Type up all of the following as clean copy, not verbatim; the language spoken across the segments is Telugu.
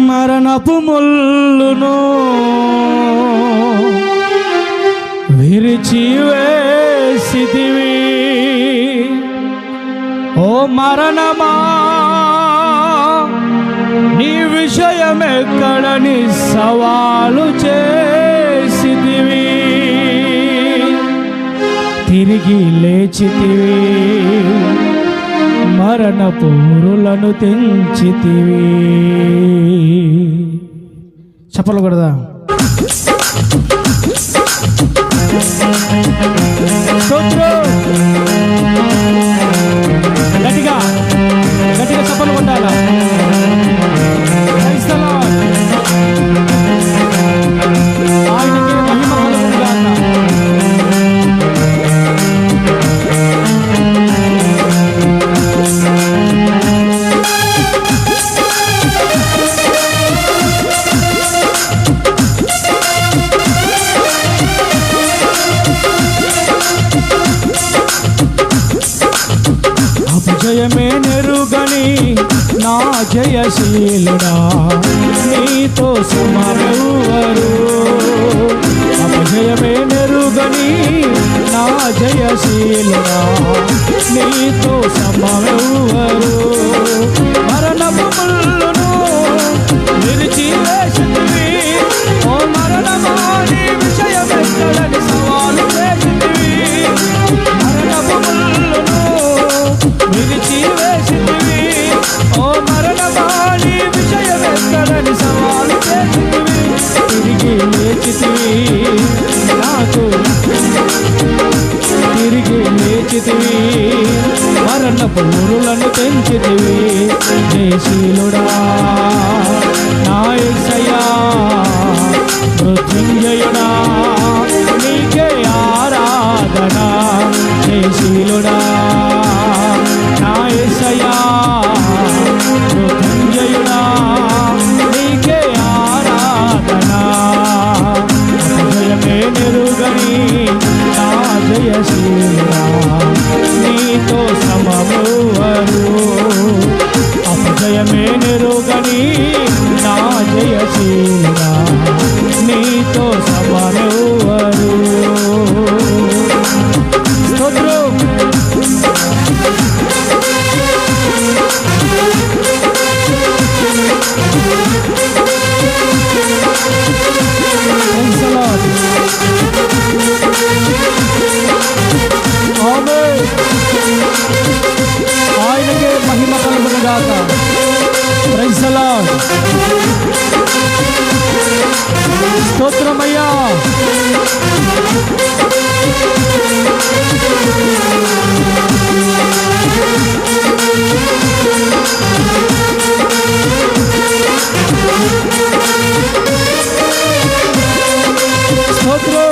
మరణపు ముల్లును విరిచివేసితివి. ఓ మరణమా, నీ విషయమెక్కడని సవాలు చేసితివి. తిరిగి లేచితివి, మరణపు ఊరులను తెంచితివి. చెప్పలు కూడదా? గట్టిగా గట్టిగా చెప్పలు కొట్టాలా? ఆయనకి మహిమ కలుగునుగాక. అపజయమే నెరుగని నా జయశీలుడా, నీతో సమమెవ్వరు. అపజయమే నెరుగని నా జయశీలుడా, నీతో సమమెవ్వరు. మరణపు ముల్లును విరిచివేసితివి. ఓ మరణమా, నీ విషయమెక్కడని సవాలు చేసితివి. మరణపు ముల్లును విరిచివేసితివి. ఓ మరణమా, నీ విషయమెక్కడని సవాలు చేసితివి. తిరిగి లేచితివి, నాకు తిరిగి లేచితివి. మరణపు ఊరులను తెంచితివి. జయశీలుడా నా యేసయ్యా, మృత్యుంజయుడా నీకే ఆరాధన. జయశీలుడా నా యేసయ్యా, మృత్యుంజయుడా నీకే ఆరాధన. అపజయమే నెరుగని నా జయశీలుడా, నీతో సమమెవ్వరు. అపజయమే నెరుగని నా జయశీలుడా, నీతో సమమెవ్వరు. స్తోత్రం. ఆయనకే మహిమ కలుగునుగాక. Praise the Lord. స్తోత్రమయ్యా. స్తోత్రం.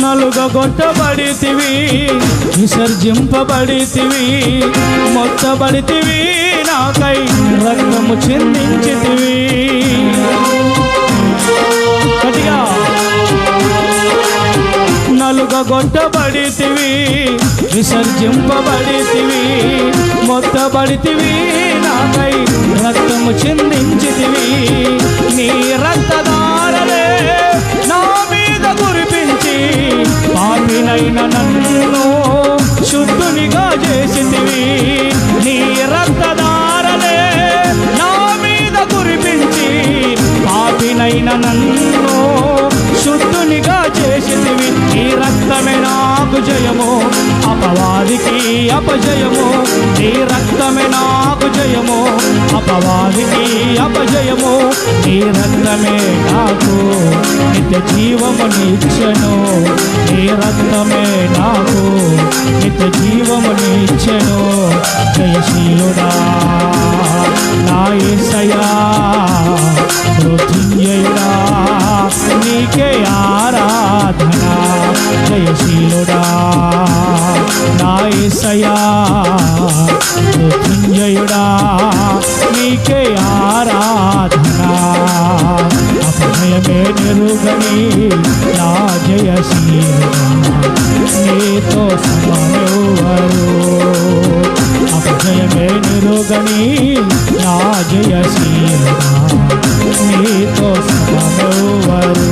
నలుగగొట్టబడితివి, విసర్జింపబడితివి, మొత్తబడితివి, నాకై రక్తము చిందించితివి. గట్టిగా. నలుగగొట్టబడితివి, విసర్జింపబడితివి, మొత్తబడితివి, నాకై రక్తము చిందించితివి. నీ రక్తధారలే నా మీద కురిపించి పాపినైన నన్ను శుద్ధునిగా చేసితివి. నీ రక్తధారలే నా మీద కురిపించి పాపినైన నన్ను శుద్ధునిగా చేసితివి. నీ రక్తమే నాకు జయము, అపవాదికి అపజయము. నీ రక్తమే నాకు జయము, అపవాదికి అపజయము. నీ రక్తమే నాకు నిత్య జీవమునిచ్చెను. నీ రక్తమే నాకు నిత్య జీవమునిచ్చెను. జయశీలుడా నా జయశీలుడా నా యేసయ్యా మృత్యుంజయుడా నీకే ఆరాధన అపజయమే నిరుగని నా జయశీలుడా నీతో సమమెవ్వరు అపజయమే నిరుగని నా జయశీలుడా నీతో సమమెవ్వరు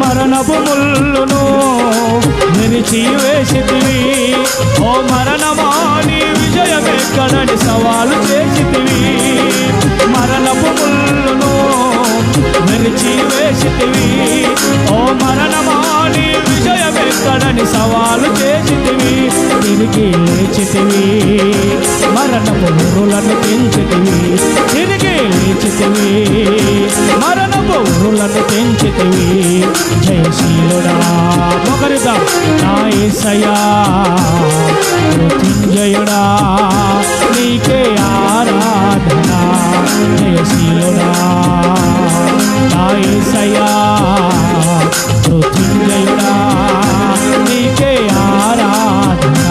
మరణపు ముల్లును విరిచి వేసితివి ఓ మరణమా నీ విజయమెక్కడని సవాలు చేసితివి మరణపు ముల్లును విరిచి వేసితివి ఓ మరణమా నీ విజయమెక్కడని సవాలు చేసితివి తిరిగి లేచితివి మరణపు ఊరులను పెంచితివి తిరిగి లేచితివి మరణపు ఊరులను పెంచితివి జయశీలుడా ఒకరిదా నా యేసయ్యా మృత్యుంజయుడా నీకే ఆరాధన జయశీలుడా నా యేసయ్యా మృత్యుంజయుడా నీకే ఆరాధన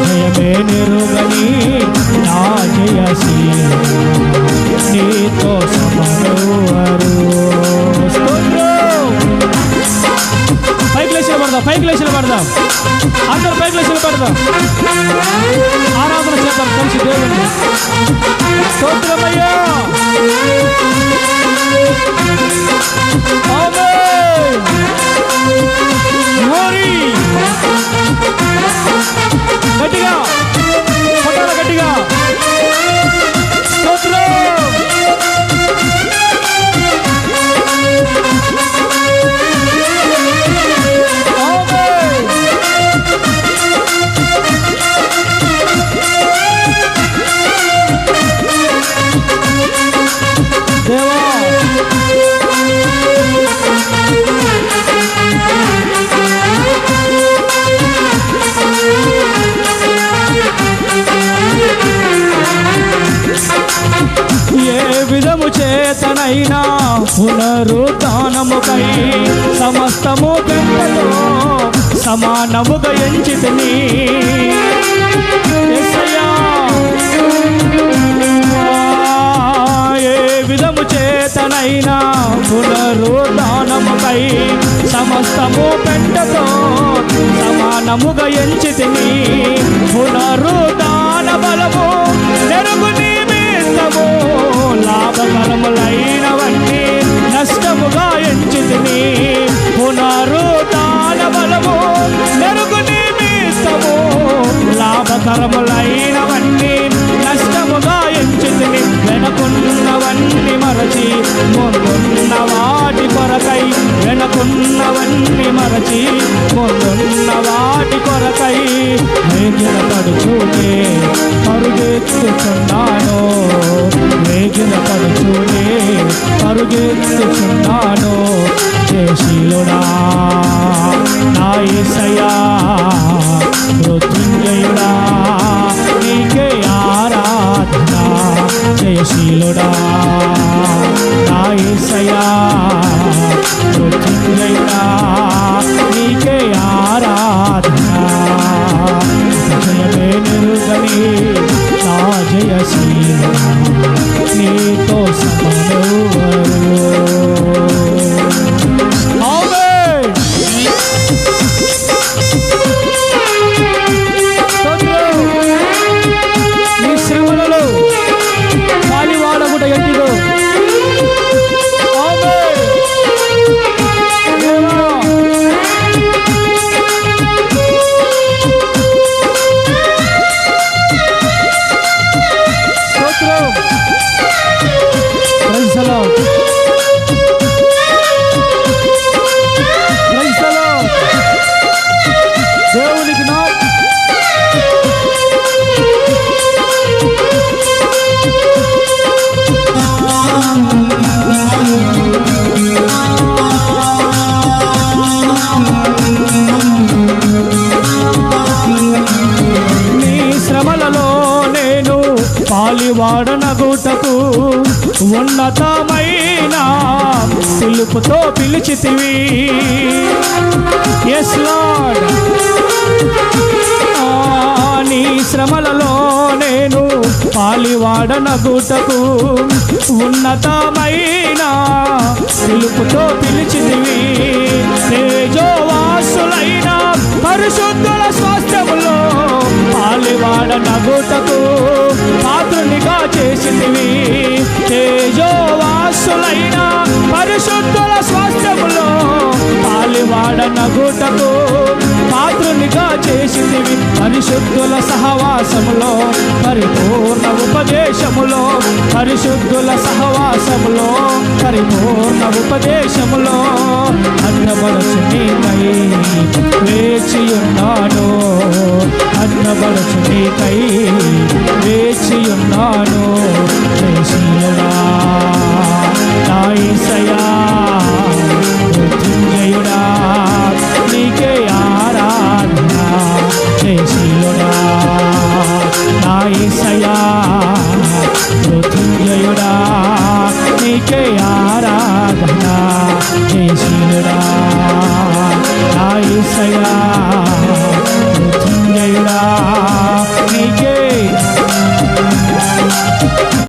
జయమే నిరుగని నా జయశీలుడా నీతో సమమెవ్వరు పైకి లేచిన పడదాం అందరూ పైకి లేచిన పడదాం ఆరాధన చేద్దాం కలిసి దేవుడిని స్తోత్రమయ్యా గట్టిగా కొట్టాల గట్టిగా స్తోత్రం చేతనైనా పునరుద్ధానముకై సమస్తము పెంటతో సమానముగా ఎంచితిని యేసయ్యా ఏ విధము చేతనైనా పునరుద్ధానముకై సమస్తము పెంటతో సమానముగా ఎంచితిని పునరుద్ధాన బలము నెరుగు నిమిత్తము లాభకరములైనవన్నీ నష్టముగా ఎంచితిని పునరుద్ధాన బలము నెరుగు నిమిత్తము లాభకరములైనవన్నీ నష్టముగా ఎంచితిని వెనకున్నవన్నీ మరచి ముందున్న వాటి కొరకై వెనకున్నవన్నీ మరచి ముందున్న వాటి కొరకై వేగిన పడుచూనే పరుగెత్తుచున్నాను వేగిన పడుచూనే పరుగెత్తుచున్నాను జయశీలుడా నా యేసయ్యా మృత్యుంజయుడా నీకే ఆరాధన జయశీలుడా నా యేసయ్యా మృత్యుంజయుడా నీకే ఆరాధన జయమే నిరుగని నా జయశీలుడా నీతో సమమెవ్వరు నీ శ్రమలలో పాలివాడగుట ఎట్టిదో పాలివాడనగుటకు ఉన్నతమైన పిలుపుతో పిలిచితివి. ఎస్ లార్డ్, నీ శ్రమలలో నేను పాలివాడనగుటకు ఉన్నతమైన పిలుపుతో పిలిచితివి. తేజోవాసులైన పరిశుద్ధుల స్వాస్థ్యములో పాలివాడనగుటకు పాత్రునిగా చేసితివి. తేజోవాసులైన పరిశుద్ధుల స్వాస్థ్యములో పాలివాడనగుటకు పాత్రునిగా చేసితివి. పరిశుద్ధుల సహవాసములో పరిపూర్ణ ఉపదేశములో, పరిశుద్ధుల సహవాసములో పరిపూర్ణ ఉపదేశములో అన్నబడుచునికై వేచియున్నాను. అన్నబడుచునికై వేచియున్నాను. యేసయ్యా నా యేసయ్యా మృత్యుంజయుడా నీకే ఆరాధన. యేసయ్యా నా యేసయ్యా మృత్యుంజయుడా నీకే ఆరాధన. యేసయ్యా నా యేసయ్యా మృత్యుంజయుడా